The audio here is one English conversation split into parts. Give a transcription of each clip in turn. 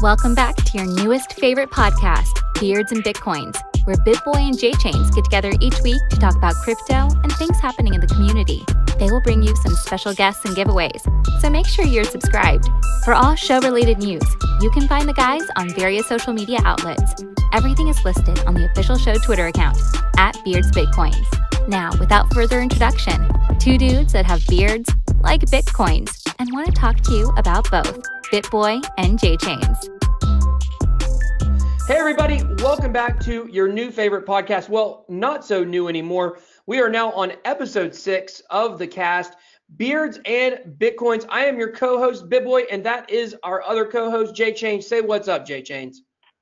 Welcome back to your newest favorite podcast, Beards and Bitcoins, where BitBoy and J-Chains get together each week to talk about crypto and things happening in the community. They will bring you some special guests and giveaways, so make sure you're subscribed. For all show-related news, you can find the guys on various social media outlets. Everything is listed on the official show Twitter account, @BeardsBitcoins. Now, without further introduction, two dudes that have beards, like Bitcoins, and want to talk to you about both, BitBoy and J-Chains. Hey everybody, welcome back to your new favorite podcast. Well, not so new anymore. We are now on episode 6 of the cast, Beards and Bitcoins. I am your co-host, BitBoy, and that is our other co-host, J-Chains. Say what's up, J-Chains.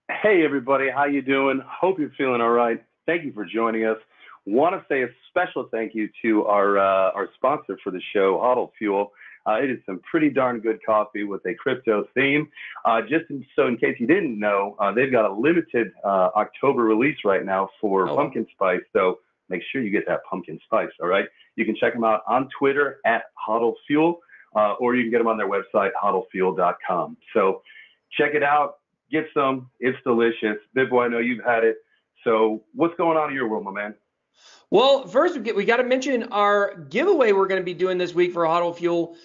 Hey everybody, how you doing? Hope you're feeling all right. Thank you for joining us. Want to say a special thank you to our sponsor for the show, HODL Fuel. It is some pretty darn good coffee with a crypto theme. So in case you didn't know, they've got a limited October release right now for pumpkin spice. So make sure you get that pumpkin spice, all right? You can check them out on Twitter @HODL Fuel, or you can get them on their website, hodlfuel.com. So check it out. Get some. It's delicious. BitBoy, I know you've had it. So what's going on in your world, my man? Well, first, we got to mention our giveaway we're going to be doing this week for HODL Fuel.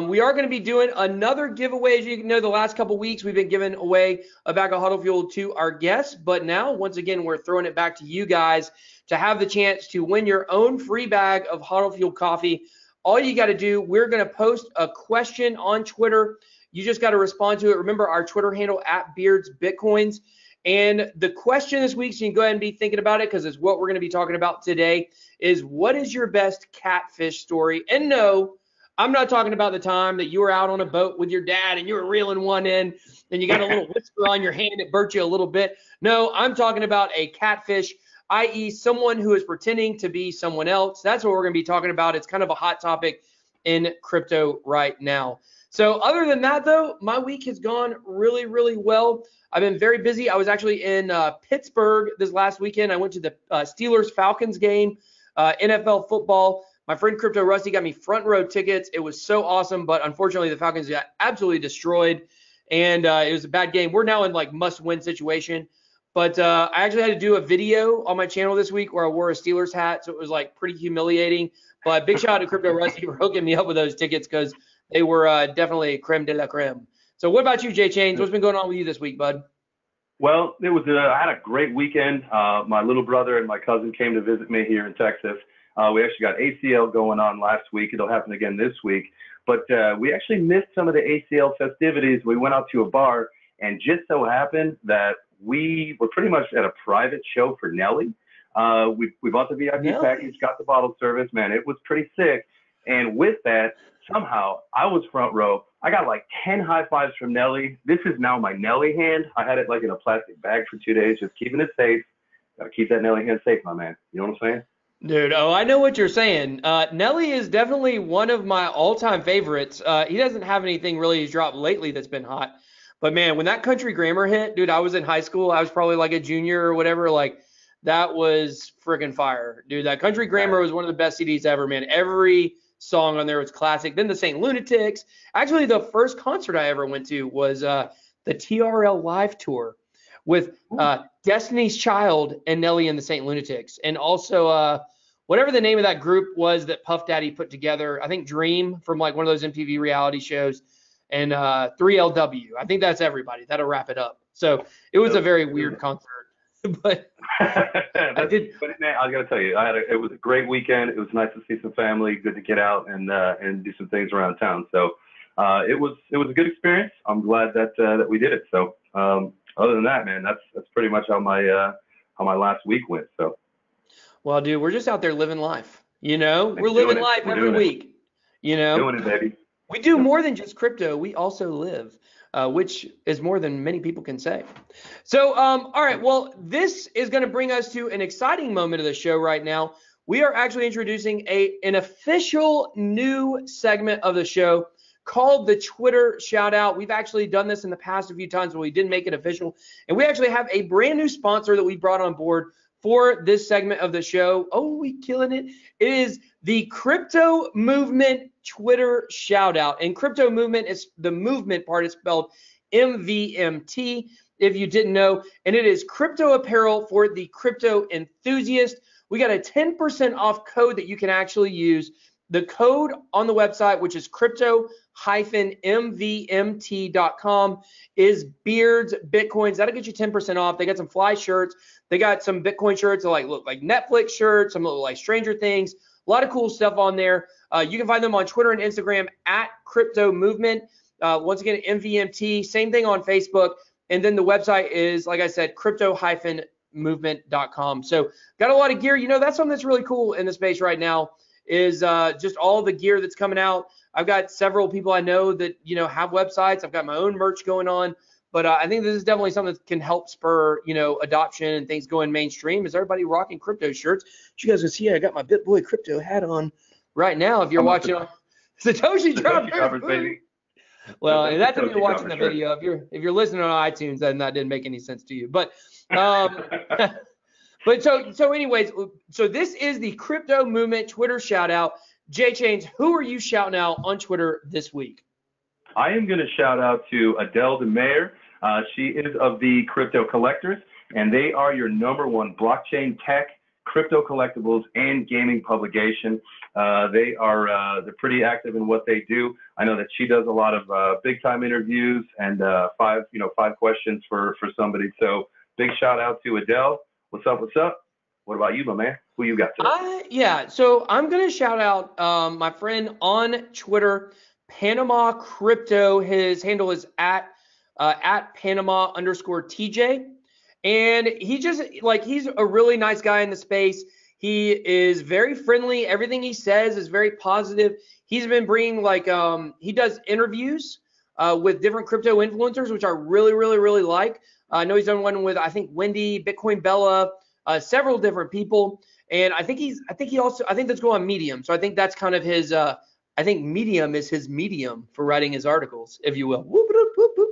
We are going to be doing another giveaway. As you know, the last couple weeks, we've been giving away a bag of HODL Fuel to our guests. But now, once again, we're throwing it back to you guys to have the chance to win your own free bag of HODL Fuel coffee. All you got to do, we're going to post a question on Twitter. You just got to respond to it. Remember our Twitter handle, @BeardsBitcoins. And the question this week, so you can go ahead and be thinking about it because it's what we're going to be talking about today, is what is your best catfish story? And no, I'm not talking about the time that you were out on a boat with your dad and you were reeling one in and you got a little whisper on your hand that burnt you a little bit. No, I'm talking about a catfish, i.e. someone who is pretending to be someone else. That's what we're going to be talking about. It's kind of a hot topic in crypto right now. So other than that, though, my week has gone really, really well. I've been very busy. I was actually in Pittsburgh this last weekend. I went to the Steelers-Falcons game, NFL football. My friend Crypto Rusty got me front row tickets. It was so awesome, but unfortunately the Falcons got absolutely destroyed, and it was a bad game. We're now in like must-win situation. But I actually had to do a video on my channel this week where I wore a Steelers hat, so it was like pretty humiliating. But big shout out to Crypto Rusty for hooking me up with those tickets because they were definitely creme de la creme. So what about you, J-Chains? What's been going on with you this week, bud? Well, I had a great weekend. My little brother and my cousin came to visit me here in Texas. We actually got ACL going on last week. It'll happen again this week. But we actually missed some of the ACL festivities. We went out to a bar, and just so happened that we were pretty much at a private show for Nelly. We bought the VIP package, got the bottle service. Man, it was pretty sick. And with that, somehow I was front row. I got like 10 high fives from Nelly. This is now my Nelly hand. I had it like in a plastic bag for 2 days, just keeping it safe. Got to keep that Nelly hand safe, my man. You know what I'm saying? Dude, I know what you're saying. Nelly is definitely one of my all-time favorites. He doesn't have anything really he's dropped lately that's been hot. But, man, when that Country Grammar hit, dude, I was in high school. I was probably like a junior or whatever. Like, that was freaking fire. Dude, that Country Grammar was one of the best CDs ever, man. Every song on there was classic. Then the St. Lunatics. Actually, the first concert I ever went to was the TRL Live Tour with Destiny's Child and Nelly and the St. Lunatics. And also whatever the name of that group was that Puff Daddy put together. I think Dream from like one of those MTV reality shows. And 3LW. I think that's everybody. That'll wrap it up. So it was a very weird concert. But I did. But man, I got to tell you, it was a great weekend. It was nice to see some family. Good to get out and do some things around town. So it was a good experience. I'm glad that we did it. So other than that, man, that's pretty much how my last week went. So. Well, dude, we're just out there living life. You know, we're living life every week. You know, doing it, baby. We do more than just crypto. We also live. Which is more than many people can say. So, all right, well, this is going to bring us to an exciting moment of the show right now. We are actually introducing an official new segment of the show called the Twitter Shoutout. We've actually done this in the past a few times, but we didn't make it official. And we actually have a brand new sponsor that we brought on board for this segment of the show. Oh, we killing it. It is the Crypto Movement Twitter Shoutout. And Crypto Movement is the movement part is spelled MVMT, if you didn't know, and it is crypto apparel for the crypto enthusiast. We got a 10% off code that you can actually use. The code on the website, which is crypto-mvmt.com, is Beards Bitcoins. That'll get you 10% off. They got some fly shirts. They got some Bitcoin shirts that look like Netflix shirts, some look like Stranger Things. A lot of cool stuff on there. You can find them on Twitter and Instagram at Crypto Movement. Once again, MVMT, same thing on Facebook. And then the website is, like I said, crypto-movement.com. So got a lot of gear. That's something that's really cool in the space right now is just all the gear that's coming out. I've got several people I know that, have websites. I've got my own merch going on. But I think this is definitely something that can help spur, adoption and things going mainstream. Is everybody rocking crypto shirts? You guys can see I got my BitBoy crypto hat on right now. If you're watching on Satoshi Droppers, baby. Well, and that's if you're watching the video. If you're listening on iTunes, then that didn't make any sense to you. But but so anyways, so this is the Crypto Movement Twitter shout out. Jay Chains, who are you shouting out on Twitter this week? I am going to shout out to Adele DeMayer. She is of the Crypto Collectors, and they are your #1 blockchain tech, crypto collectibles, and gaming publication. They're pretty active in what they do. I know that she does a lot of big time interviews and 5 questions for somebody. So big shout out to Adele. What's up? What's up? What about you, my man? Who you got today? So I'm going to shout out my friend on Twitter, Panama Crypto. His handle is at Panama_TJ. And he just he's a really nice guy in the space. He is very friendly. Everything he says is very positive. He's been bringing he does interviews with different crypto influencers, which I really, really, really like. I know he's done one with, I think, Wendy, Bitcoin Bella, several different people. And I think that's going on Medium. So I think that's kind of his, I think Medium is his medium for writing his articles, if you will. Whoop, whoop, whoop, whoop.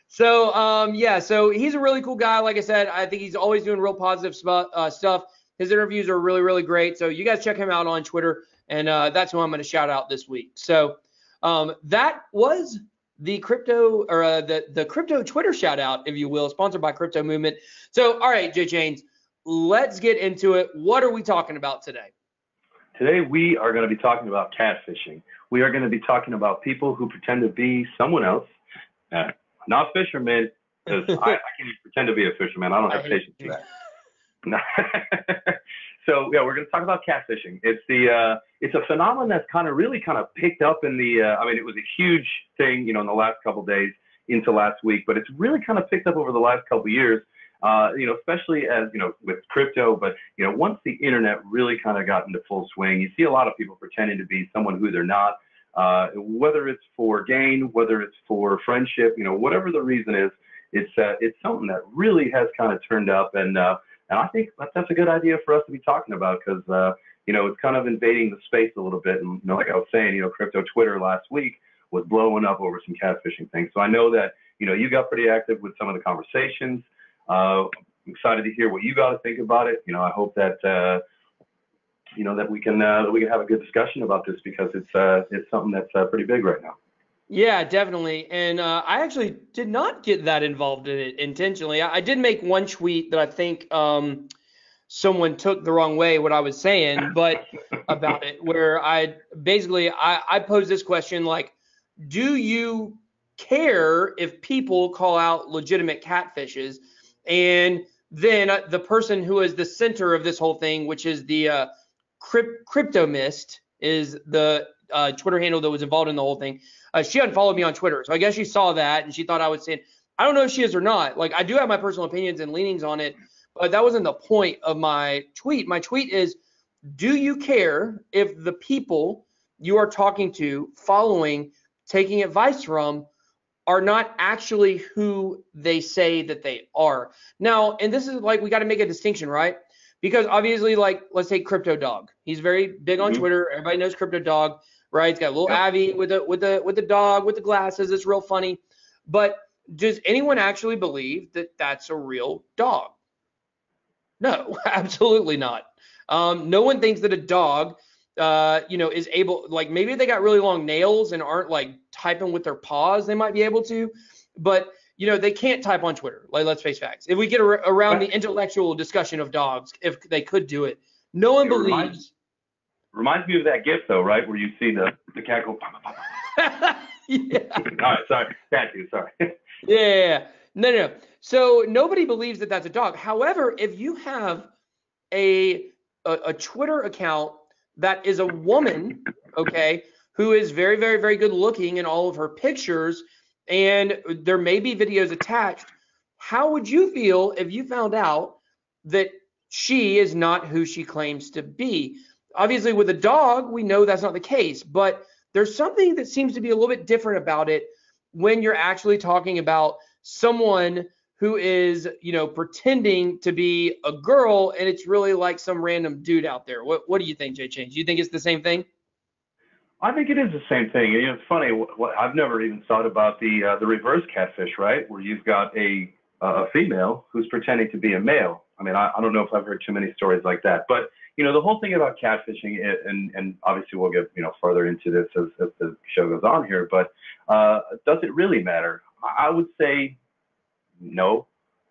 So he's a really cool guy. Like I said, I think he's always doing real positive stuff. His interviews are really, really great. So you guys check him out on Twitter, and that's who I'm going to shout out this week. So that was the crypto the crypto Twitter shout out, if you will, sponsored by Crypto Movement. So, all right, Jay Chains, let's get into it. What are we talking about today? Today we are going to be talking about catfishing. We are going to be talking about people who pretend to be someone else. Not fishermen, because I can't even pretend to be a fisherman. I don't have patience for that. So yeah, we're going to talk about catfishing. It's a phenomenon that's really picked up in the. It was a huge thing, in the last couple of days into last week, but it's really picked up over the last couple of years. Especially as with crypto, but once the internet really got into full swing, you see a lot of people pretending to be someone who they're not. Whether it's for gain, whether it's for friendship, whatever the reason is, it's something that really has turned up, and I think that's a good idea for us to be talking about because it's invading the space a little bit, and like I was saying, crypto Twitter last week was blowing up over some catfishing things. So I know that you got pretty active with some of the conversations. I'm excited to hear what you got to think about it. I hope that that we can have a good discussion about this because it's something that's pretty big right now. Yeah, definitely. And I actually did not get that involved in it intentionally. I did make one tweet that I think someone took the wrong way what I was saying, but about it, where I posed this question do you care if people call out legitimate catfishes? And then the person who is the center of this whole thing, which is the Cryptomist, is the Twitter handle that was involved in the whole thing. She unfollowed me on Twitter, so I guess she saw that and she thought I was saying, I don't know if she is or not. I do have my personal opinions and leanings on it, but that wasn't the point of my tweet. My tweet is, do you care if the people you are talking to, following, taking advice from, are not actually who they say that they are? Now, and this is we got to make a distinction, right? Because obviously, let's take Crypto Dog. He's very big on Twitter. Everybody knows Crypto Dog, right? He's got a little Abby with the dog with the glasses. It's real funny. But does anyone actually believe that that's a real dog? No, absolutely not. No one thinks that a dog is able, like maybe they got really long nails and aren't like typing with their paws, they might be able to, but they can't type on Twitter. Like, let's face facts. If we get around the intellectual discussion of dogs, if they could do it, no one believes. Reminds me of that GIF though, right? Where you see the cat go. Yeah. All right, sorry. Tattoo, sorry. Yeah. No. So nobody believes that that's a dog. However, if you have a Twitter account that is a woman, okay, who is very, very, very good looking in all of her pictures, and there may be videos attached, how would you feel if you found out that she is not who she claims to be? Obviously, with a dog, we know that's not the case, but there's something that seems to be a little bit different about it when you're actually talking about someone who is, pretending to be a girl, and it's really like some random dude out there. What do you think, Jay Chains? Do you think it's the same thing? I think it is the same thing. It's funny. I've never even thought about the reverse catfish, right? Where you've got a female who's pretending to be a male. I mean, I don't know if I've heard too many stories like that. But the whole thing about catfishing, and obviously we'll get further into this as the show goes on here. But does it really matter? I would say no.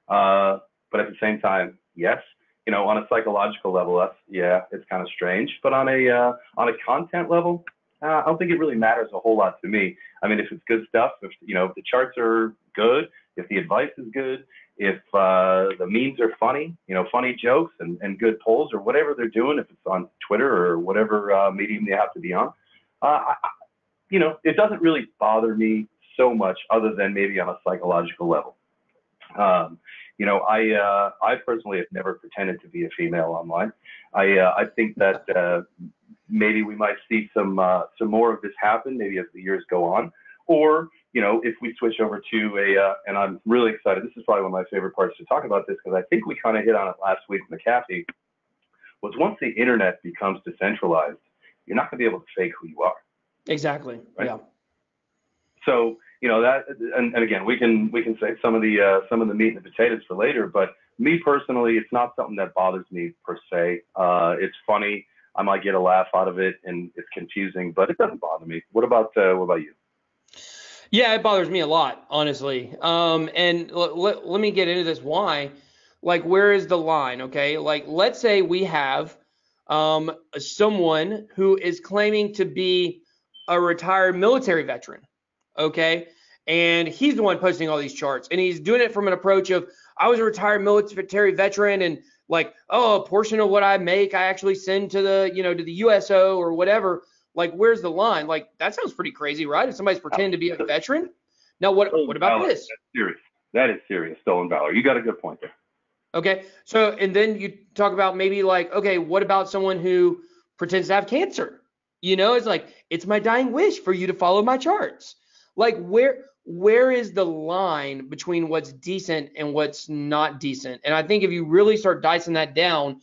But at the same time, yes. On a psychological level, it's kind of strange. But on a content level, I don't think it really matters a whole lot to me. I mean, if it's good stuff, if the charts are good, if the advice is good, if the memes are funny, funny jokes and good polls or whatever they're doing, if it's on Twitter or whatever medium they have to be on, it doesn't really bother me so much, other than maybe on a psychological level. I personally have never pretended to be a female online. I think that maybe we might see some more of this happen, maybe as the years go on, or if we switch over to and I'm really excited. This is probably one of my favorite parts to talk about this, because I think we kind of hit on it last week with McAfee. Was once the internet becomes decentralized, you're not going to be able to fake who you are. Exactly. Right? Yeah. So that, and again, we can say some of the meat and the potatoes for later. But me personally, it's not something that bothers me per se. It's funny. I might get a laugh out of it, and it's confusing, but it doesn't bother me. What about you? Yeah, it bothers me a lot, honestly. And let me get into this. Why? Like, where is the line? Okay. Like, let's say we have someone who is claiming to be a retired military veteran. Okay. And he's the one posting all these charts, and he's doing it from an approach of, I was a retired military veteran, and like, a portion of what I make, I actually send to the, to the USO or whatever. Like, where's the line? Like, that sounds pretty crazy, right? If somebody's pretending to be a veteran. Now, what about this? That's serious. That is serious. Stolen valor. You got a good point there. Okay. So, and then you talk about maybe like, okay, what about someone who pretends to have cancer? It's like, it's my dying wish for you to follow my charts. Like, where is the line between what's decent and what's not decent? And I think if you really start dicing that down,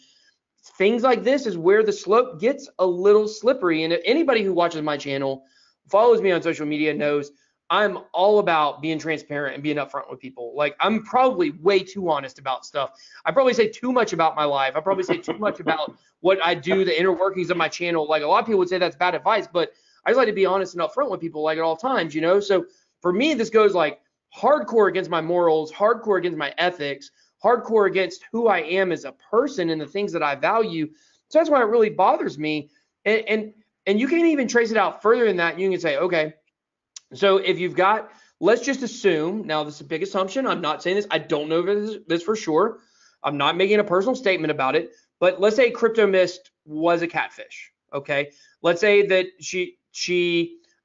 things like this is where the slope gets a little slippery. And anybody who watches my channel, follows me on social media, knows I'm all about being transparent and being upfront with people. Like, I'm probably way too honest about stuff. I probably say too much about my life. I probably say too much about what I do, the inner workings of my channel. Like, a lot of people would say that's bad advice, but I just like to be honest and upfront with people, like, at all times, So for me, this goes like hardcore against my morals, hardcore against my ethics, hardcore against who I am as a person and the things that I value. So that's why it really bothers me. And you can even trace it out further than that. You can say, okay, so if you've got, let's just assume, now this is a big assumption. I'm not saying this. I don't know this for sure. I'm not making a personal statement about it, but let's say Crypto Mist was a catfish. Okay. Let's say that she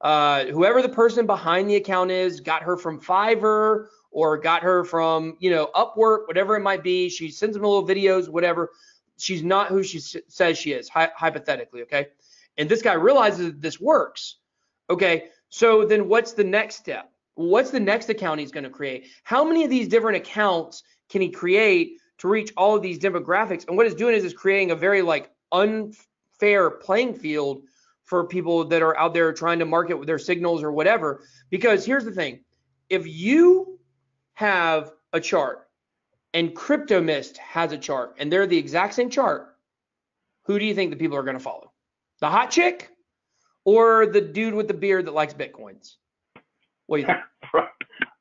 whoever the person behind the account is, got her from Fiverr or got her from, Upwork, whatever it might be. She sends them little videos, whatever. She's not who she says she is, hypothetically, okay? And this guy realizes that this works. Okay, so then what's the next step? What's the next account he's going to create? How many of these different accounts can he create to reach all of these demographics? And what it's doing is creating a very unfair playing field for people that are out there trying to market with their signals or whatever. Because here's the thing, if you have a chart and Crypto Mist has a chart and they're the exact same chart, who do you think the people are going to follow? The hot chick or the dude with the beard that likes Bitcoins? What do you think?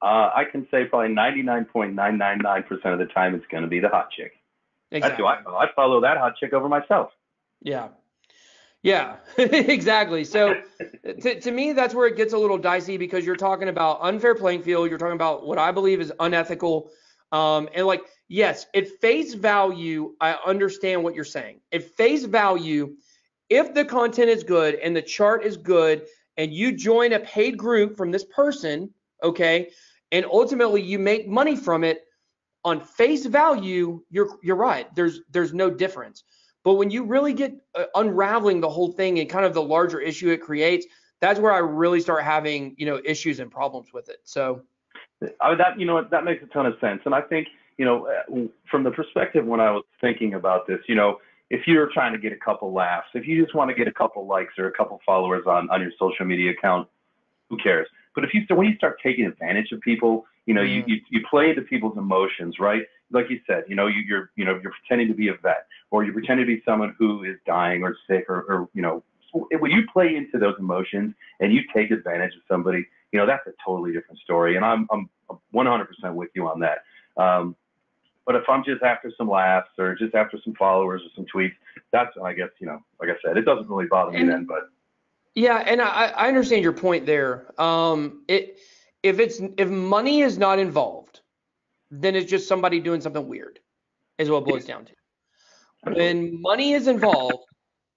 I can say probably 99.999% of the time it's going to be the hot chick. Exactly. That's who I follow that hot chick over myself. Yeah. Yeah, exactly. So to me, that's where it gets a little dicey because you're talking about unfair playing field. You're talking about what I believe is unethical. And like, yes, at face value, I understand what you're saying. At face value, if the content is good and the chart is good and you join a paid group from this person, okay, and ultimately you make money from it, on face value, you're right. There's no difference. But when you really get unraveling the whole thing and kind of the larger issue it creates, that's where I really start having, issues and problems with it. So that makes a ton of sense. And I think, from the perspective when I was thinking about this, if you're trying to get a couple laughs, if you just want to get a couple likes or a couple followers on your social media account, who cares? But when you start taking advantage of people, you play into people's emotions, right? Like you said, you're pretending to be a vet, or you're pretending to be someone who is dying or sick, or when you play into those emotions and you take advantage of somebody, that's a totally different story. And I'm 100% with you on that. But if I'm just after some laughs or just after some followers or some tweets, that's, I guess, like I said, it doesn't really bother me then. But yeah, and I understand your point there. If money is not involved, then it's just somebody doing something weird, is what it boils down to. When money is involved,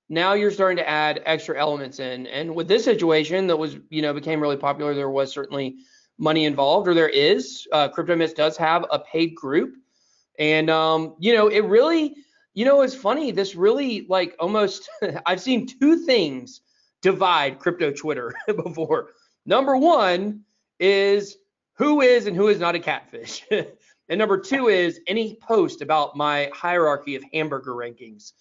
now you're starting to add extra elements in. And with this situation that was, became really popular, there was certainly money involved, or there is. CryptoMist does have a paid group. And, it really, it's funny. This really, like, almost, I've seen two things divide crypto Twitter before. Number one is who is and who is not a catfish. And number two is any post about my hierarchy of hamburger rankings.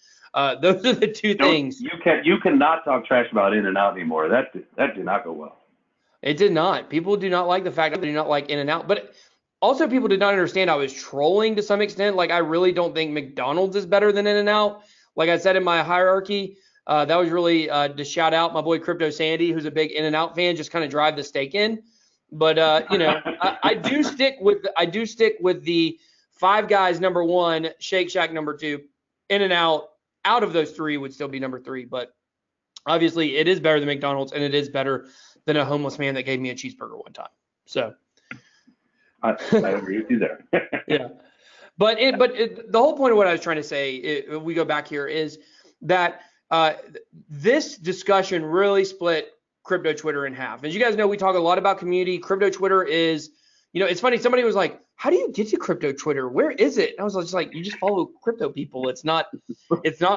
Those are the two things. You cannot talk trash about In-N-Out anymore. That did not go well. It did not. People do not like the fact that they do not like In-N-Out. But also people did not understand I was trolling to some extent. Like, I really don't think McDonald's is better than In-N-Out. Like I said in my hierarchy, that was really to shout out my boy Crypto Sandy, who's a big In-N-Out fan, just kind of drive the stake in. But I do stick with the Five Guys number one, Shake Shack number two, In-N-Out. Out of those three would still be number three, but obviously it is better than McDonald's, and it is better than a homeless man that gave me a cheeseburger one time. So I agree with you there. Yeah, but the whole point of what I was trying to say, we go back here, is that this discussion really split crypto Twitter in half. As you guys know, we talk a lot about community. Crypto Twitter is, it's funny. Somebody was like, how do you get to crypto Twitter? Where is it? And I was just like, you just follow crypto people. It's not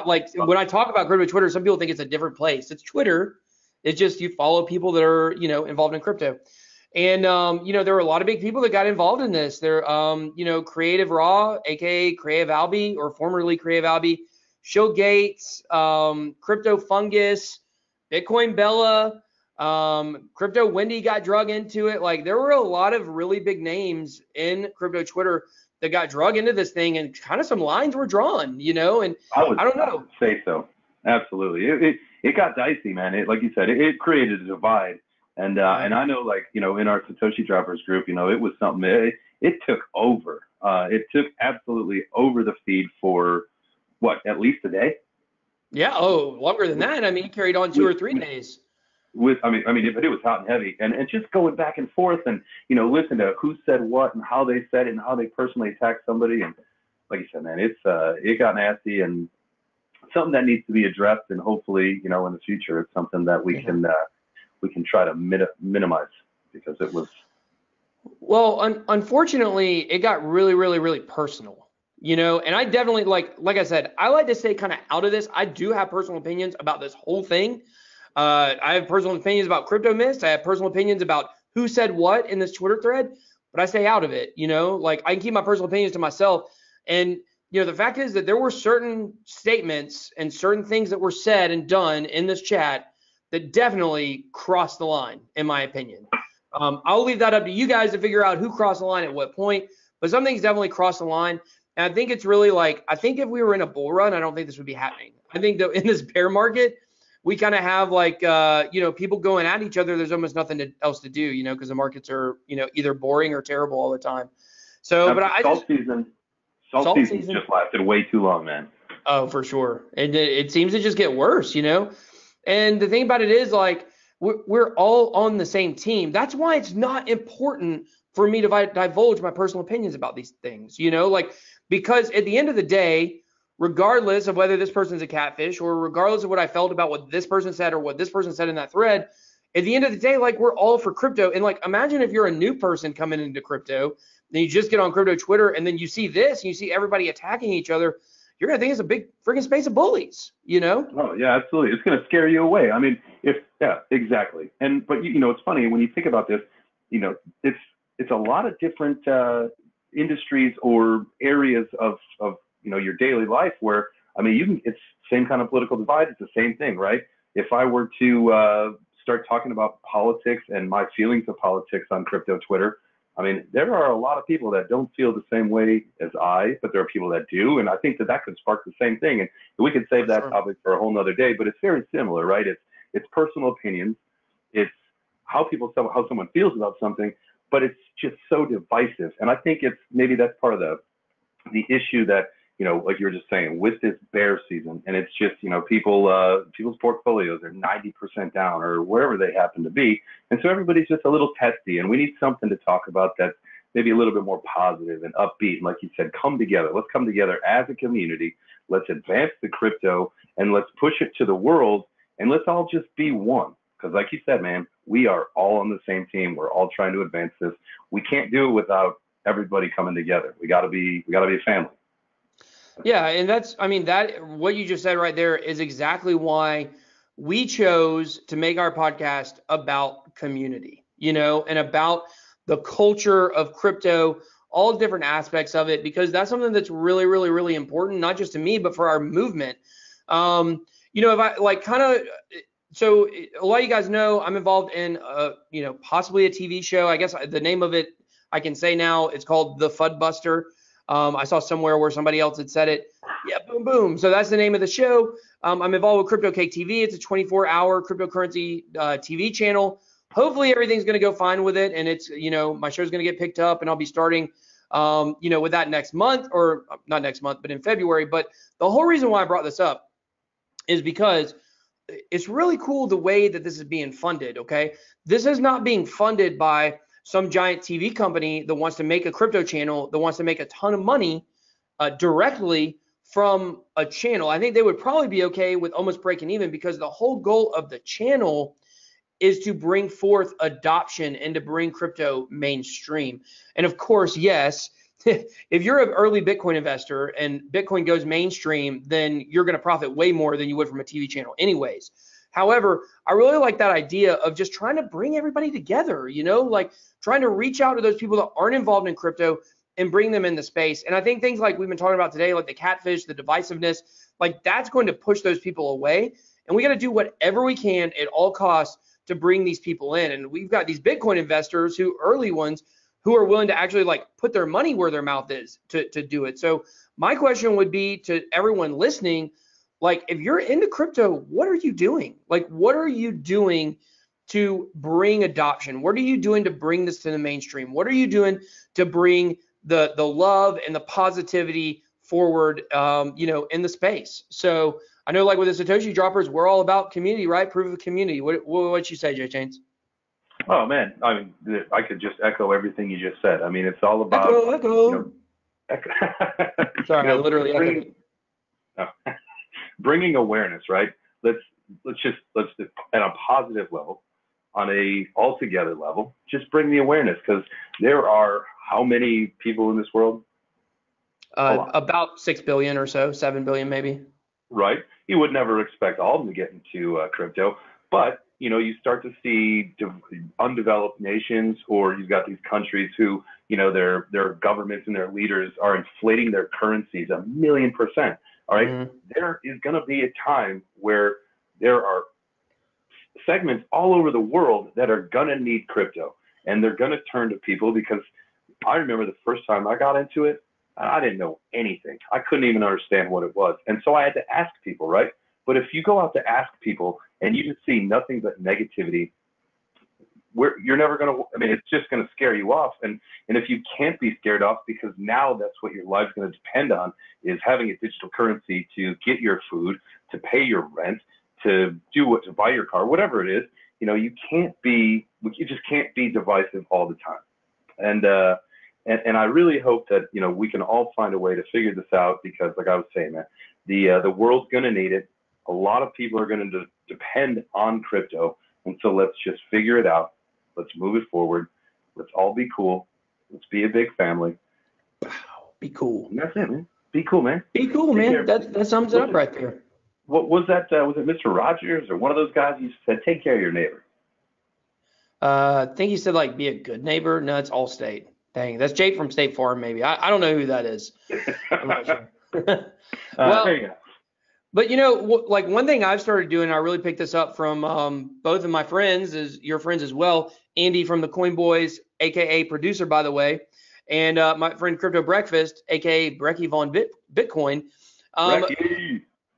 like when I talk about crypto Twitter, some people think it's a different place. It's Twitter. It's just you follow people that are, involved in crypto. And, there were a lot of big people that got involved in this. There, Creative Raw, aka Creative Albi, or formerly Creative Albi, Show Gates, Crypto Fungus, Bitcoin Bella, Crypto Wendy got drug into it. Like, there were a lot of really big names in crypto Twitter that got drug into this thing, and kind of some lines were drawn, and I don't know. I would say so. Absolutely. It got dicey, man. Like you said, it created a divide. And I know, like, in our Satoshi Droppers group, it was something, it took over. It took absolutely over the feed for what, at least a day? Yeah. Oh, longer than that. I mean, it carried on 2 or 3 days. But it was hot and heavy, and just going back and forth, and listen to who said what and how they said it and how they personally attacked somebody, and like you said, man, it got nasty, and something that needs to be addressed, and hopefully, in the future, it's something that we can try to minimize, because it was. Well, unfortunately, it got really, really, really personal. And I definitely, like I said, I like to stay kind of out of this. I do have personal opinions about this whole thing. I have personal opinions about CryptoMist. I have personal opinions about who said what in this Twitter thread, but I stay out of it. Like, I can keep my personal opinions to myself. And, the fact is that there were certain statements and certain things that were said and done in this chat that definitely crossed the line, in my opinion. I'll leave that up to you guys to figure out who crossed the line at what point, but some things definitely crossed the line. And I think it's really like, I think if we were in a bull run, I don't think this would be happening. I think that in this bear market, we kind of have like, people going at each other. There's almost nothing else to do, because the markets are, either boring or terrible all the time. So, but salt season just lasted way too long, man. Oh, for sure. And it seems to just get worse, And the thing about it is, like, we're all on the same team. That's why it's not important for me to divulge my personal opinions about these things, because at the end of the day, regardless of whether this person's a catfish or regardless of what I felt about what this person said or what this person said in that thread, at the end of the day, like, we're all for crypto. And like, imagine if you're a new person coming into crypto, then you just get on crypto Twitter and then you see this and you see everybody attacking each other. You're going to think it's a big freaking space of bullies, Oh, yeah, absolutely. It's going to scare you away. I mean, yeah, exactly. But it's funny when you think about this, it's a lot of different industries or areas of your daily life where, I mean, it's same kind of political divide. It's the same thing, right? If I were to start talking about politics and my feelings of politics on crypto Twitter, I mean, there are a lot of people that don't feel the same way as but there are people that do. And I think that could spark the same thing. And we could save that topic for a whole nother day, but it's very similar, right? It's personal opinions. It's how someone feels about something, but it's just so divisive. And I think maybe that's part of the issue that, like you were just saying, with this bear season, and it's just, people's portfolios are 90% down or wherever they happen to be. And so everybody's just a little testy, and we need something to talk about that's maybe a little bit more positive and upbeat. And like you said, come together. Let's come together as a community. Let's advance the crypto and let's push it to the world, and let's all just be one. Because like you said, man, we are all on the same team. We're all trying to advance this. We can't do it without everybody coming together. We gotta be a family. Yeah, and what you just said right there is exactly why we chose to make our podcast about community, and about the culture of crypto, all different aspects of it, because that's something that's really, really, really important, not just to me, but for our movement. If I so a lot of you guys know I'm involved in, possibly a TV show. I guess the name of it I can say now, it's called The Fudbuster. I saw somewhere where somebody else had said it. Yeah, boom, boom. So that's the name of the show. I'm involved with Crypto Cake TV. It's a 24-hour cryptocurrency TV channel. Hopefully everything's going to go fine with it. And it's, my show's going to get picked up and I'll be starting, with that next month, or not next month, but in February. But the whole reason why I brought this up is because it's really cool the way that this is being funded, okay? This is not being funded by some giant TV company that wants to make a crypto channel, that wants to make a ton of money directly from a channel. I think they would probably be okay with almost breaking even, because the whole goal of the channel is to bring forth adoption and to bring crypto mainstream. And of course, yes, if you're an early Bitcoin investor and Bitcoin goes mainstream, then you're going to profit way more than you would from a TV channel anyways. However, I really like that idea of just trying to bring everybody together, like trying to reach out to those people that aren't involved in crypto and bring them in the space. And I think things like we've been talking about today, like the catfish, the divisiveness, like that's going to push those people away. And we got to do whatever we can at all costs to bring these people in. And we've got these Bitcoin investors, early ones, who are willing to actually like put their money where their mouth is to do it. So my question would be to everyone listening, like, if you're into crypto, what are you doing? Like, what are you doing to bring adoption? What are you doing to bring this to the mainstream? What are you doing to bring the love and the positivity forward, in the space? So I know, like with the Satoshi droppers, we're all about community, right? Proof of community. What you say, Jay Chains? Oh man, I mean, I could just echo everything you just said. I mean, it's all about echo. Sorry, I literally echoed. Bringing awareness, right? Let's at a positive level, on a altogether level, just bring the awareness, because there are how many people in this world? About 6 billion or so, 7 billion maybe. Right. You would never expect all of them to get into crypto, but you start to see undeveloped nations, or you've got these countries who, their governments and their leaders are inflating their currencies 1,000,000%. All right. Mm-hmm. There is going to be a time where there are segments all over the world that are going to need crypto, and they're going to turn to people, because I remember the first time I got into it, I didn't know anything. I couldn't even understand what it was. And so I had to ask people, right? But if you go out to ask people and you just see nothing but negativity, you're never going to, I mean, it's just going to scare you off. And if you can't be scared off, because now that's what your life's going to depend on, is having a digital currency to get your food, to pay your rent, to to buy your car, whatever it is, you just can't be divisive all the time. And I really hope that, we can all find a way to figure this out, because like I was saying, man, the world's going to need it. A lot of people are going to depend on crypto. And so let's just figure it out. Let's move it forward. Let's all be cool. Let's be a big family. Be cool. And that's it, man. Be cool, man. Be cool, man. That sums it up right there. What was that? Was it Mr. Rogers or one of those guys who said, take care of your neighbor? I think he said, like, be a good neighbor. No, it's Allstate. Dang, that's Jake from State Farm, maybe. I don't know who that is. I'm not sure. Well, there you go. But, like one thing I've started doing, I really picked this up from both of my friends, is your friends as well. Andy from the Coin Boys, a.k.a. producer, by the way, and my friend Crypto Breakfast, a.k.a. Brecky Von Bitcoin.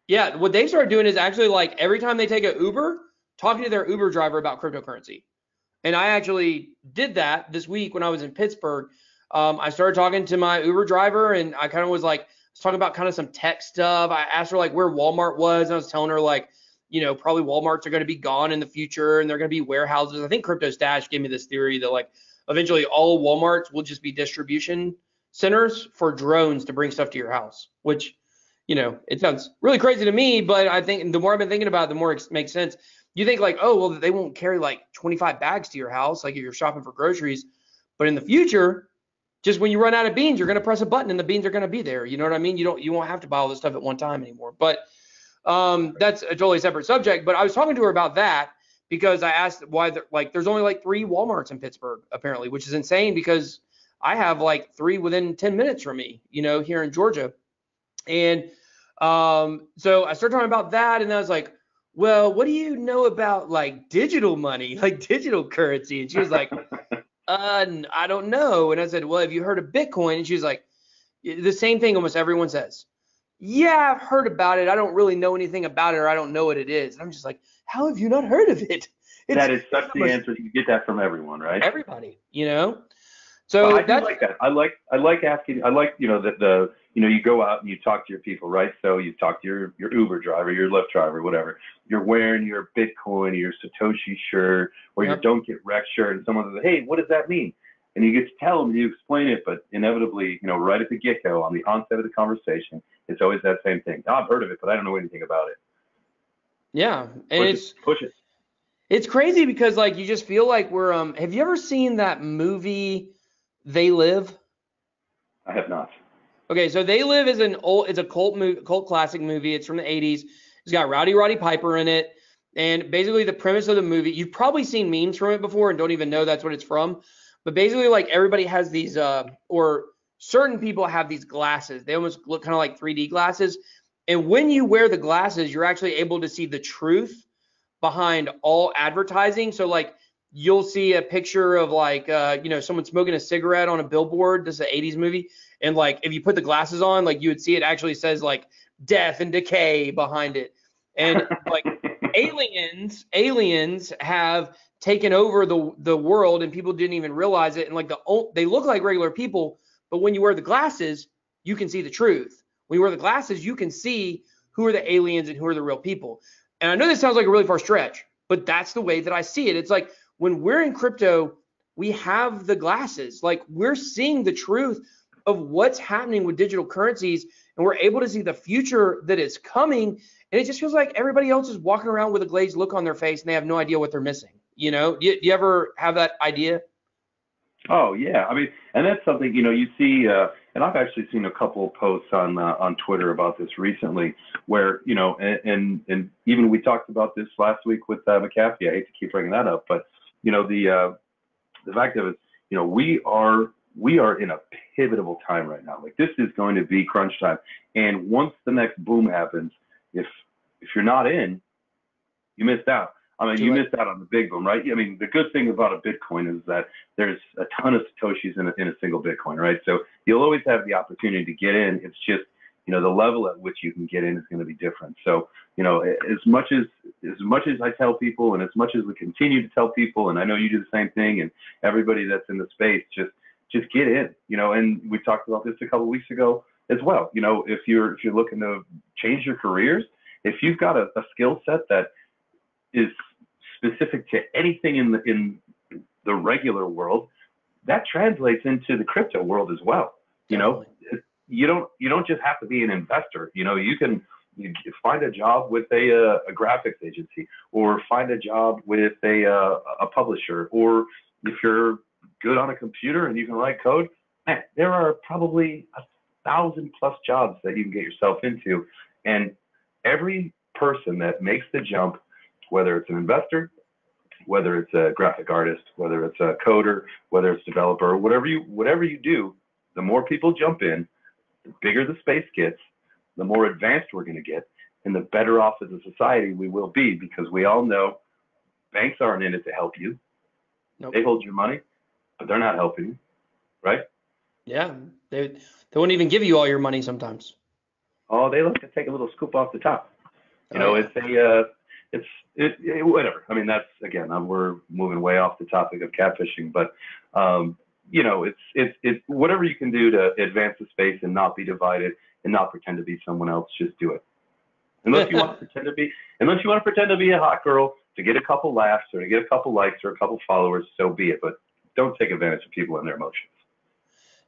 Yeah, what they started doing is actually, like, every time they take an Uber, talking to their Uber driver about cryptocurrency. And I actually did that this week when I was in Pittsburgh. I started talking to my Uber driver, and I kind of was like, talking about kind of some tech stuff. I asked her like where Walmart was, and I was telling her like, probably Walmarts are going to be gone in the future, and they're going to be warehouses. I think Crypto Stash gave me this theory that like eventually all Walmarts will just be distribution centers for drones to bring stuff to your house, which, it sounds really crazy to me, but I think the more I've been thinking about it, the more it makes sense. You think like, oh, well, they won't carry like 25 bags to your house, like if you're shopping for groceries, but in the future, just when you run out of beans, you're going to press a button and the beans are going to be there. You know what I mean? You won't have to buy all this stuff at one time anymore. But that's a totally separate subject. But I was talking to her about that because I asked why there's only like 3 Walmarts in Pittsburgh, apparently, which is insane because I have like 3 within 10 minutes from me, here in Georgia. And so I started talking about that, and I was like, well, what do you know about like digital money, like digital currency? And she was like, I don't know. And I said, well, have you heard of Bitcoin? And she was like, the same thing almost everyone says. Yeah, I've heard about it. I don't really know anything about it, or I don't know what it is. And I'm just like, how have you not heard of it? That is such the answer. You get that from everyone, right? Everybody, So I do like that. I like asking. I like that you go out and you talk to your people, right? So you talk to your Uber driver, your Lyft driver, whatever. You're wearing your Bitcoin, your Satoshi shirt, or your Don't Get Wrecked shirt, and someone says, "Hey, what does that mean?" And you get to tell them, you explain it, but inevitably, right at the get-go, on the onset of the conversation, it's always that same thing. Oh, I've heard of it, but I don't know anything about it. Yeah, and push it. It's crazy because like you just feel like we're have you ever seen that movie They Live? I have not. Okay, so They Live is it's a cult classic movie. It's from the 80s. It's got Roddy Piper in it. And basically the premise of the movie, you've probably seen memes from it before and don't even know that's what it's from. But basically like everybody has these or certain people have these glasses. They almost look kind of like 3D glasses. And when you wear the glasses, you're actually able to see the truth behind all advertising. So like you'll see a picture of like, someone smoking a cigarette on a billboard. This is an 80s movie. And like, if you put the glasses on, like you would see it actually says like death and decay behind it. And like aliens have taken over the world and people didn't even realize it. And like they look like regular people, but when you wear the glasses, you can see the truth. When you wear the glasses, you can see who are the aliens and who are the real people. And I know this sounds like a really far stretch, but that's the way that I see it. It's like when we're in crypto, we have the glasses, like we're seeing the truth of what's happening with digital currencies, and we're able to see the future that is coming. And it just feels like everybody else is walking around with a glazed look on their face and they have no idea what they're missing. Do you ever have that idea? Oh yeah, I mean, and that's something you see, and I've actually seen a couple of posts on Twitter about this recently, where and even we talked about this last week with McAfee. I hate to keep bringing that up, but the fact of it, we are in a pivotal time right now. Like this is going to be crunch time, and once the next boom happens, if you're not in, you missed out. I mean, you missed out on the big boom, right? I mean, the good thing about a Bitcoin is that there's a ton of Satoshis in a single Bitcoin, right? So you'll always have the opportunity to get in. It's just, the level at which you can get in is going to be different. So, as much as I tell people, and as much as we continue to tell people, and I know you do the same thing, and everybody that's in the space, just get in, and we talked about this a couple of weeks ago as well. If you're looking to change your careers, if you've got a skill set that is specific to anything in the regular world, that translates into the crypto world as well. Definitely. You don't just have to be an investor. You can find a job with a graphics agency, or find a job with a publisher, or if you're good on a computer and you can write code, man, there are probably 1,000+ jobs that you can get yourself into. And every person that makes the jump, whether it's an investor, whether it's a graphic artist, whether it's a coder, whether it's a developer, whatever you do, the more people jump in, the bigger the space gets, the more advanced we're going to get, and the better off as a society we will be, because we all know banks aren't in it to help you. Nope. They hold your money, but they're not helping you, right? Yeah, they won't even give you all your money sometimes. Oh, they like to take a little scoop off the top. It's whatever. I mean, that's, again, we're moving way off the topic of catfishing, but it's whatever you can do to advance the space and not be divided and not pretend to be someone else. Just do it. Unless you want to pretend to be a hot girl to get a couple laughs or to get a couple likes or a couple followers, so be it. But don't take advantage of people and their emotions.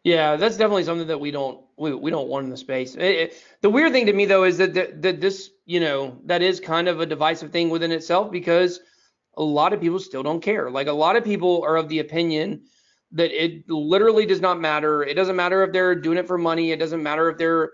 Yeah, that's definitely something that we don't want in the space. The weird thing to me, though, is that this, that is kind of a divisive thing within itself, because a lot of people still don't care. Like, a lot of people are of the opinion that it literally does not matter. It doesn't matter if they're doing it for money. It doesn't matter if they're,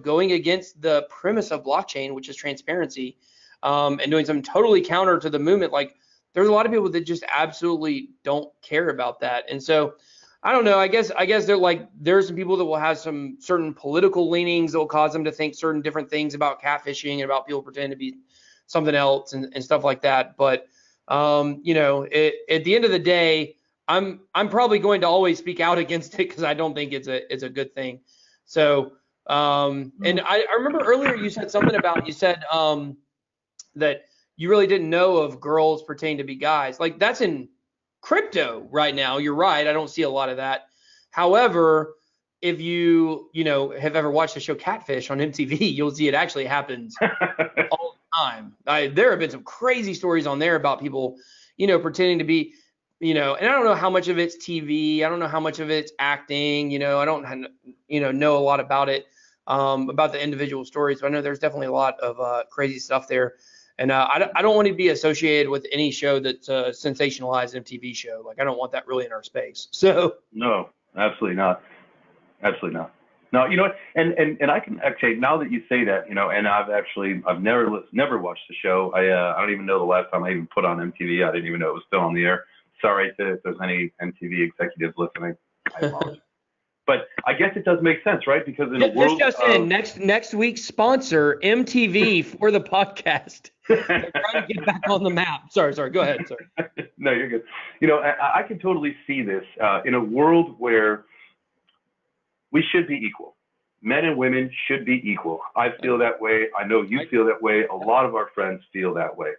going against the premise of blockchain, which is transparency, and doing something totally counter to the movement. Like, there's a lot of people that just absolutely don't care about that. And so, I don't know. I guess they're like, there's some people that will have some certain political leanings that will cause them to think certain different things about catfishing and about people pretending to be something else and stuff like that. But at the end of the day, I'm probably going to always speak out against it, because I don't think it's a good thing. So and I remember earlier you said something about, that you really didn't know of girls pretending to be guys. Like, that's in crypto right now. You're right. I don't see a lot of that. However, if you have ever watched the show Catfish on MTV, you'll see it actually happens all the time. There have been some crazy stories on there about people, pretending to be, and I don't know how much of it's TV. I don't know how much of it's acting. I don't, know a lot about it, about the individual stories. So I know there's definitely a lot of crazy stuff there. And I don't want to be associated with any show that's a sensationalized MTV show. Like, I don't want that really in our space. So no, absolutely not. Absolutely not. No, you know what? And I can actually, now that you say that, and I've never watched the show. I don't even know the last time I even put on MTV. I didn't even know it was still on the air. Sorry if there's any MTV executives listening. I apologize. But I guess it does make sense, right? Because in a world next week's sponsor, MTV, for the podcast. They're trying to get back on the map. Sorry. Go ahead. Sorry. No, you're good. I can totally see this in a world where we should be equal. Men and women should be equal. I feel that way. I know you feel that way. A lot of our friends feel that way.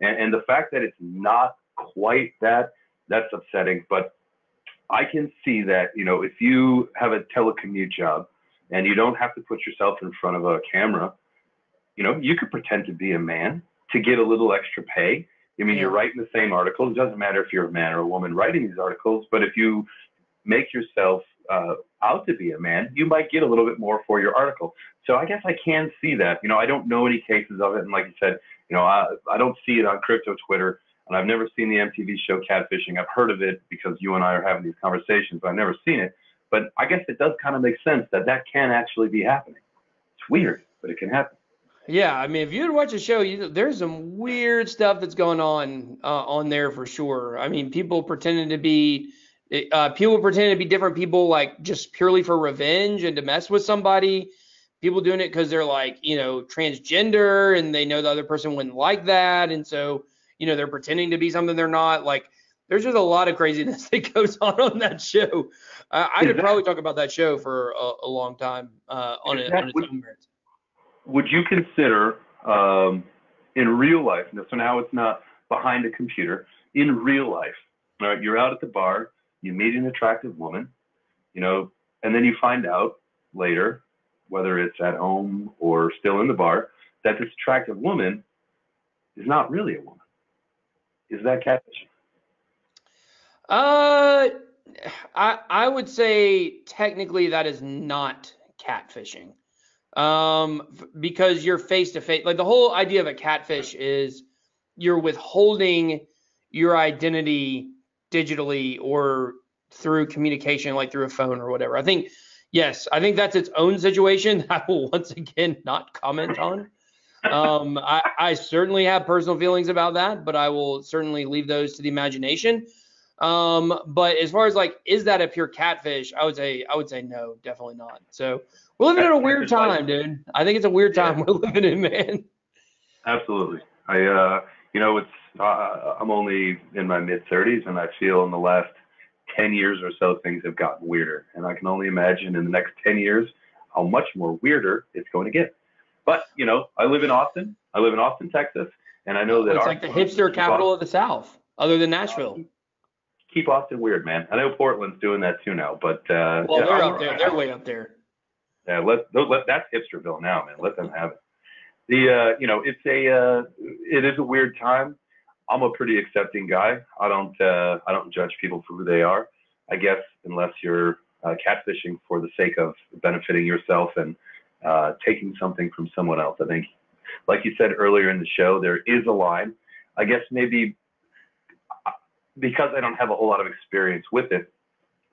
And the fact that it's not quite that, that's upsetting. But I can see that, if you have a telecommute job and you don't have to put yourself in front of a camera, you could pretend to be a man to get a little extra pay. I mean, You're writing the same article. It doesn't matter if you're a man or a woman writing these articles, but if you make yourself out to be a man, you might get a little bit more for your article. So I guess I can see that. I don't know any cases of it. And like you said, I don't see it on crypto Twitter. And I've never seen the MTV show Catfishing. I've heard of it because you and I are having these conversations, but I've never seen it. But I guess it does kind of make sense that can actually be happening. It's weird, but it can happen. Yeah, I mean, if you would watch the show, there's some weird stuff that's going on there for sure. I mean, people pretending to be different people, like, just purely for revenge and to mess with somebody. People doing it because they're like, transgender, and they know the other person wouldn't like that, and so they're pretending to be something they're not. Like, there's just a lot of craziness that goes on that show. I could probably talk about that show for a long time on its own merits. Would you consider in real life, so now it's not behind a computer, in real life, all right, you're out at the bar, you meet an attractive woman, and then you find out later, whether it's at home or still in the bar, that this attractive woman is not really a woman. Is that catfishing? I would say technically that is not catfishing. Because you're face to face. Like the whole idea of a catfish is you're withholding your identity digitally or through communication, like through a phone or whatever. I think that's its own situation. I will once again not comment on. I certainly have personal feelings about that, but I will certainly leave those to the imagination. But as far as like, is that a pure catfish? I would say no, definitely not. So we're living in a weird time, dude. I think it's a weird time we're living in, man. Absolutely. I'm only in my mid-30s, and I feel in the last 10 years or so, things have gotten weirder. And I can only imagine in the next 10 years how much more weirder it's going to get. But, I live in Austin. I live in Austin, Texas, and I know that it's like the hipster capital of the South, other than Nashville. Keep Austin weird, man. I know Portland's doing that too now, but they're up there. They're way up there. Yeah, that's hipsterville now, man. Let them have it. It is a weird time. I'm a pretty accepting guy. I don't judge people for who they are. I guess unless you're catfishing for the sake of benefiting yourself and taking something from someone else. I think, like you said earlier in the show, there is a line. I guess maybe because I don't have a whole lot of experience with it,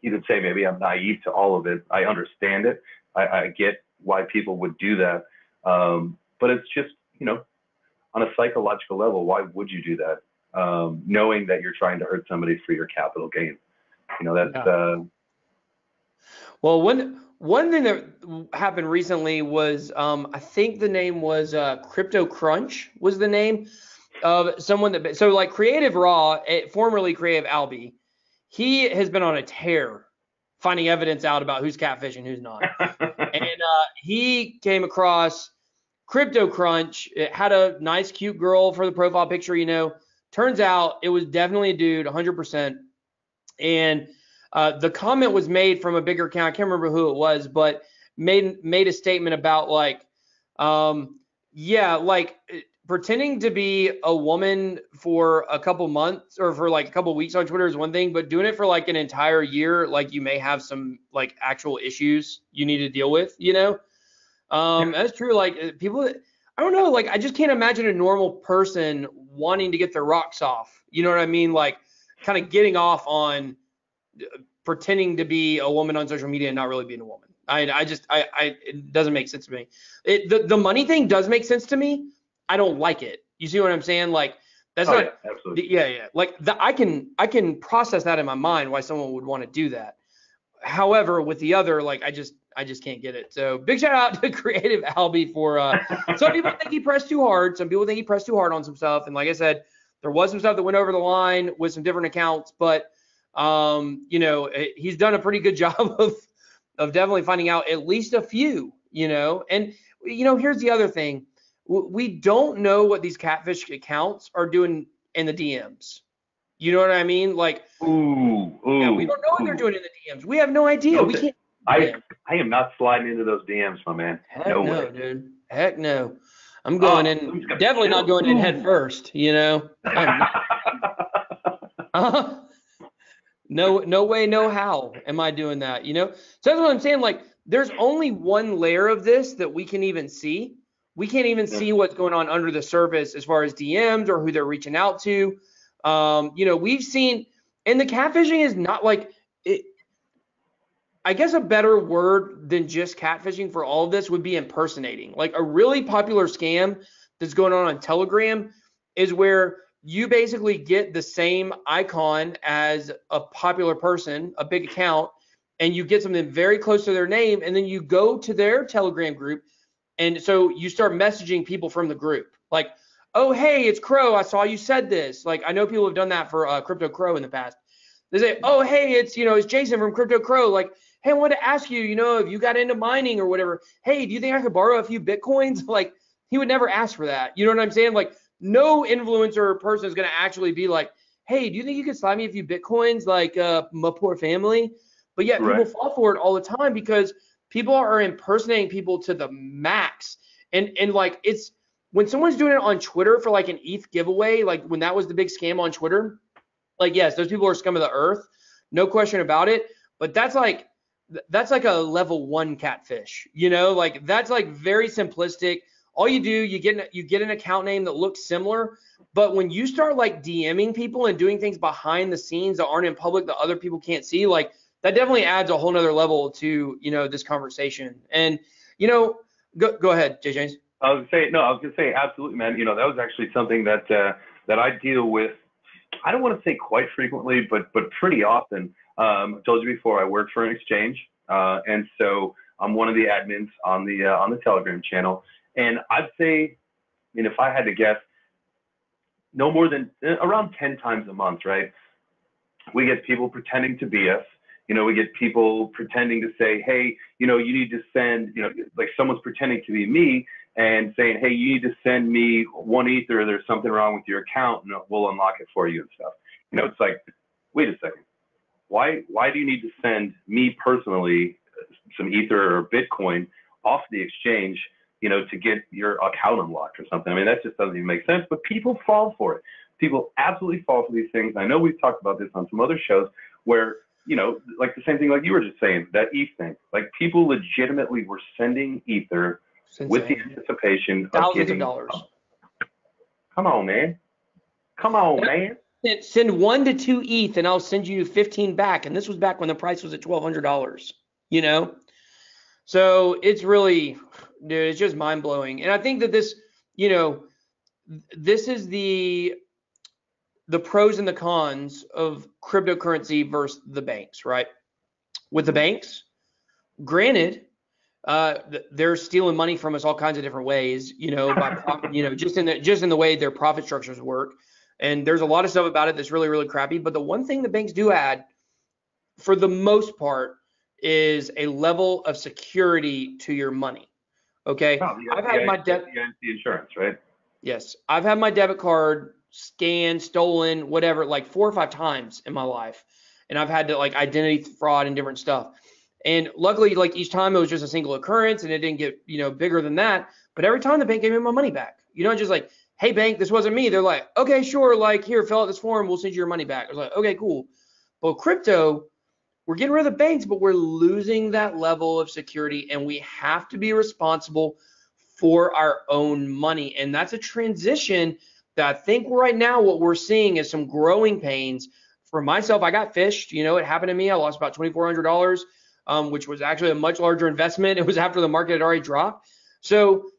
you could say maybe I'm naive to all of it. I understand it. I get why people would do that. But it's just, on a psychological level, why would you do that? Knowing that you're trying to hurt somebody for your capital gain. Well, one thing that happened recently was, I think the name was Crypto Crunch was the name of someone that, so like Creative Raw, formerly Creative Albie, he has been on a tear finding evidence out about who's catfishing, who's not. And he came across Crypto Crunch. It had a nice, cute girl for the profile picture, Turns out it was definitely a dude, 100%. And the comment was made from a bigger account. I can't remember who it was, but made a statement about like, pretending to be a woman for a couple months or for like a couple weeks on Twitter is one thing, but doing it for like an entire year, like you may have some like actual issues you need to deal with, That's true. Like people, I don't know, like I just can't imagine a normal person wanting to get their rocks off. You know what I mean? Like kind of getting off on pretending to be a woman on social media and not really being a woman. It doesn't make sense to me. The money thing does make sense to me. I don't like it. You see what I'm saying? Like that's not. Yeah, absolutely. Yeah. Like I can process that in my mind why someone would want to do that. However, with the other, like I just can't get it. So big shout out to Creative Albie for some people think he pressed too hard. Some people think he pressed too hard on some stuff. And like I said, there was some stuff that went over the line with some different accounts, but he's done a pretty good job of definitely finding out at least a few, And here's the other thing. We don't know what these catfish accounts are doing in the DMs. You know what I mean? Like, we don't know what they're doing in the DMs. We have no idea. We can't. I am not sliding into those DMs, my man. Heck no, dude. Heck no. I'm going in. Definitely not going in head first. No way, no how am I doing that? So that's what I'm saying. Like, there's only one layer of this that we can even see. We can't even see what's going on under the surface as far as DMs or who they're reaching out to. We've seen, and the catfishing is not like it. I guess a better word than just catfishing for all of this would be impersonating. Like a really popular scam that's going on Telegram is where you basically get the same icon as a popular person, a big account, and you get something very close to their name, and then you go to their Telegram group. And so you start messaging people from the group like, oh, hey, it's Crow. I saw you said this. Like, I know people have done that for Crypto Crow in the past. They say, oh, hey, it's Jason from Crypto Crow. Like, hey, I wanted to ask you, if you got into mining or whatever, hey, do you think I could borrow a few Bitcoins? Like, he would never ask for that. You know what I'm saying? Like, no influencer or person is going to actually be like, hey, do you think you could slide me a few Bitcoins? Like, my poor family. But yet people fall for it all the time because people are impersonating people to the max. And like, it's when someone's doing it on Twitter for like an ETH giveaway, like when that was the big scam on Twitter, like, yes, those people are scum of the earth, no question about it. But that's like a level 1 catfish, like that's like very simplistic. All you do, you get an account name that looks similar. But when you start like DMing people and doing things behind the scenes that aren't in public that other people can't see, like that definitely adds a whole nother level to, this conversation. And, go ahead, Jay James. I was gonna say absolutely, man. That was actually something that I deal with. I don't want to say quite frequently, but pretty often. I told you before, I work for an exchange, and so I'm one of the admins on the Telegram channel. And I'd say, if I had to guess, no more than around 10 times a month, right? We get people pretending to be us. We get people pretending to say, hey, you need to send, like someone's pretending to be me and saying, hey, you need to send me 1 Ether. There's something wrong with your account, and we'll unlock it for you and stuff. It's like, wait a second. Why do you need to send me personally some Ether or Bitcoin off the exchange, to get your account unlocked or something? I mean, that just doesn't even make sense. But people fall for it. People absolutely fall for these things. I know we've talked about this on some other shows where, like the same thing like you were just saying, that ETH thing. Like people legitimately were sending Ether with the anticipation of thousands getting of dollars. Come on, man. Come on, man. Send 1 to 2 ETH and I'll send you 15 back. And this was back when the price was at $1,200, So it's really, dude, it's just mind blowing. And I think that this, this is the pros and the cons of cryptocurrency versus the banks, right? With the banks, granted, they're stealing money from us all kinds of different ways, by just in the way their profit structures work. And there's a lot of stuff about it that's really, really crappy. But the one thing the banks do add, for the most part, is a level of security to your money. Okay. I've had my the insurance, right? Yes. I've had my debit card scanned, stolen, whatever, like 4 or 5 times in my life. And I've had to like identity fraud and different stuff. And luckily, like each time it was just a single occurrence and it didn't get, bigger than that. But every time the bank gave me my money back, just like, hey bank, this wasn't me. They're like, okay, sure. Like here, fill out this form. We'll send you your money back. I was like, okay, cool. But crypto, we're getting rid of the banks, but we're losing that level of security, and we have to be responsible for our own money. And that's a transition that I think right now what we're seeing is some growing pains. For myself, I got fished. It happened to me. I lost about $2,400, which was actually a much larger investment. It was after the market had already dropped. So,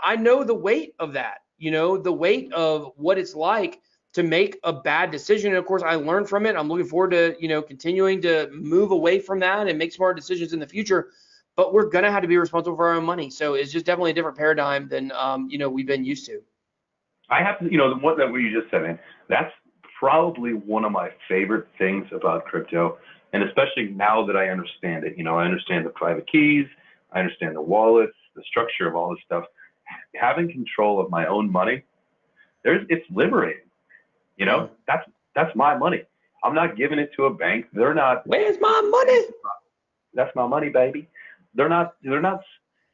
I know the weight of that, the weight of what it's like to make a bad decision. And of course, I learned from it. I'm looking forward to, continuing to move away from that and make smart decisions in the future. But we're going to have to be responsible for our own money. So it's just definitely a different paradigm than, we've been used to. I have to, what you just said, man, that's probably one of my favorite things about crypto. And especially now that I understand it, I understand the private keys, I understand the wallets, the structure of all this stuff. Having control of my own money, it's liberating. That's my money. I'm not giving it to a bank. They're not. Where's my money? That's my money, baby. They're not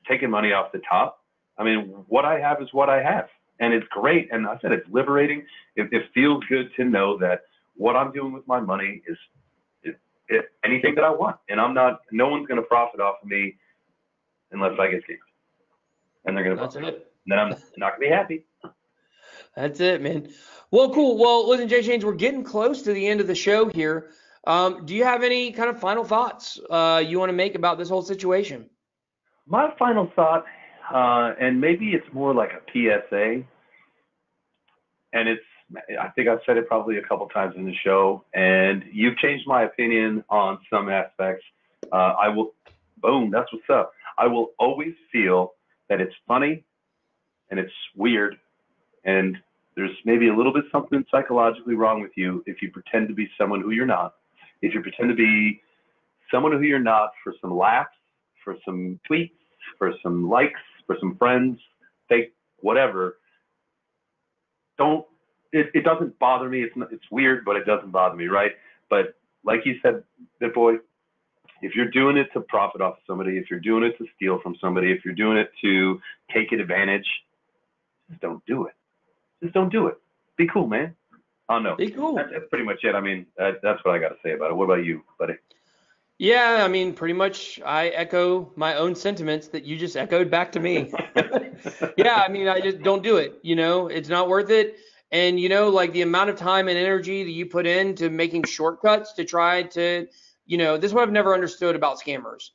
taking money off the top. I mean, what I have is what I have, and it's great. And I said it's liberating. It feels good to know that what I'm doing with my money is anything that I want, and no one's going to profit off of me unless I get scammed. And they're going to profit. That's it. Then I'm not going to be happy. That's it, man. Well, cool. Well, listen, Jay Chains, we're getting close to the end of the show here. Do you have any kind of final thoughts you want to make about this whole situation? My final thought, and maybe it's more like a PSA, and I think I've said it probably a couple times in the show, and you've changed my opinion on some aspects. That's what's up. I will always feel that it's funny and it's weird and There's maybe a little bit something psychologically wrong with you if you pretend to be someone who you're not. If you pretend to be someone who you're not for some laughs, for some tweets, for some likes, for some friends, fake, whatever. It doesn't bother me. It's weird, but it doesn't bother me, right? But like you said, BitBoy, if you're doing it to profit off somebody, if you're doing it to steal from somebody, if you're doing it to take advantage, just don't do it. Just don't do it. Be cool, man. Oh, no. Be cool. That's pretty much it. I mean, that's what I got to say about it. What about you, buddy? Yeah, I mean, pretty much I echo my own sentiments that you just echoed back to me. Yeah, I mean, I just don't do it. You know, it's not worth it. And, you know, like the amount of time and energy that you put into making shortcuts to try to, you know, this is what I've never understood about scammers.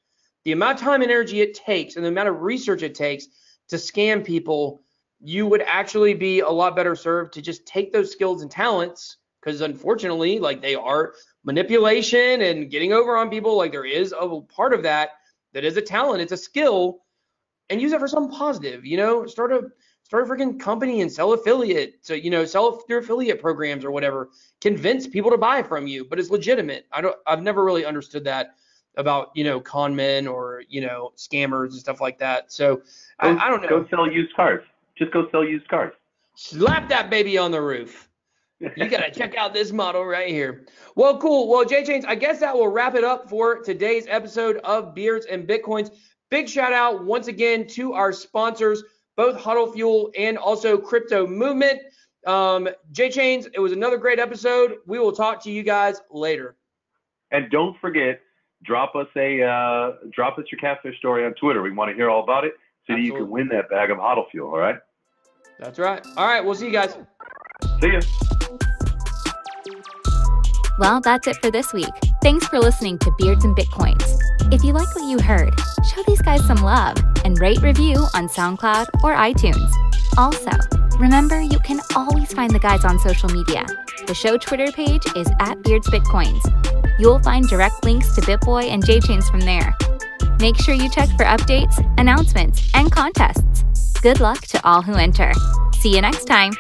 The amount of time and energy it takes and the amount of research it takes to scam people, you would actually be a lot better served to just take those skills and talents, because unfortunately, like, they are manipulation and getting over on people. Like, there is a part of that is a talent, it's a skill, and use it for something positive. You know, start a freaking company and sell affiliate. So, you know, sell through affiliate programs or whatever. Convince people to buy from you, but it's legitimate. I've never really understood that about, you know, con men or, you know, scammers and stuff like that. So I don't know. Go sell used cars. Just go sell used cars. Slap that baby on the roof. You got to check out this model right here. Well, cool. Well, J-Chains, I guess that will wrap it up for today's episode of Beards and Bitcoins. Big shout out once again to our sponsors, both Huddle Fuel and also Crypto Movement. J-Chains, it was another great episode. We will talk to you guys later. And don't forget, drop us your Catfish story on Twitter. We want to hear all about it so that you can win that bag of Huddle Fuel, all right? That's right. All right, we'll see you guys. See ya. Well, that's it for this week. Thanks for listening to Beards and Bitcoins. If you like what you heard, show these guys some love and rate review on SoundCloud or iTunes. Also, remember you can always find the guys on social media. The show Twitter page is @BeardsBitcoins. You'll find direct links to BitBoy and J-Chains from there. Make sure you check for updates, announcements, and contests. Good luck to all who enter. See you next time.